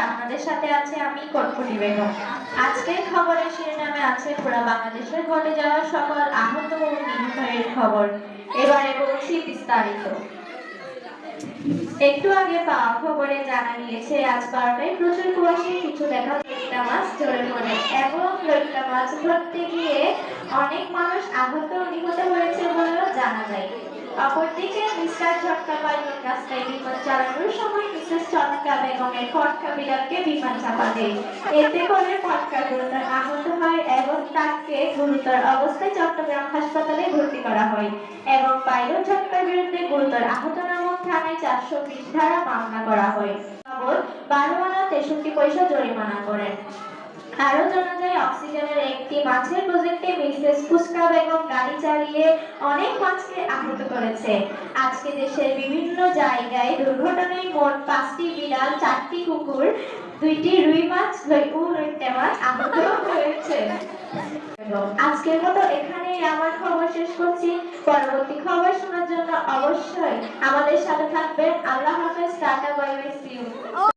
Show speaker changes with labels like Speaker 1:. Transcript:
Speaker 1: আপনাদের সাথে আছে আমি কটকটি বেগম। আজকের খবরের শিরোনামে আছে পুরো বাংলাদেশে ঘটে যাওয়া সকল আহত ও নিহতের খবর। এবারে বলছি বিস্তারিত। একটু আগে পাওয়া খবরে জানা গিয়েছে আজ 12টায় প্রচুর কুয়াশায় কিছু দেখা লইট্টা মাছ ঝরে পড়ে এবং লইট্টা মাছ ধরতে গিয়ে অনেক মানুষ আহত ও নিহত হয়েছে বলেও জানা যায়। অপরদিকে মিস্টার ঝটকা পাইলট রাস্তায় বিমান চালানোর সময় মিসেস চটকা বেগমের ফটকা বিড়ালকে বিমান চাপা দেয়। এতে করে ফটকা গুরুতর আহত হয় এবং তাকে গুরুতর অবস্থায় চট্টগ্রাম হাসপাতালে ভর্তি করা হয় এবং পাইলট ঝটকার বিরুদ্ধে গুরুতর আহত নামক থানায় 420 ধারা মামলা করা হয়। বাবদ 12 আনা 63 পয়সা জরিমানা করেন। আরো জানা যায় অক্সিজেনের একটি মাছের প্রজেক্টে মিসেস ফুসকা বেগম গাড়ি চালিয়ে অনেক মাছকে আহত করেছে। আজকে দেশের বিভিন্ন জায়গায় দুর্ঘটনায় মোট 5টি বিড়াল, 4টি কুকুর, 2টি রুই মাছ ও লইট্টা মাছ আহত হয়েছে। আজকের মতো এখানেই আমার খবর শেষ করছি। পরবর্তী খবর শোনার জন্য অবশ্যই আমাদের সাথে থাকবেন। আল্লাহ হাফেজ, tata, bye bye, see you.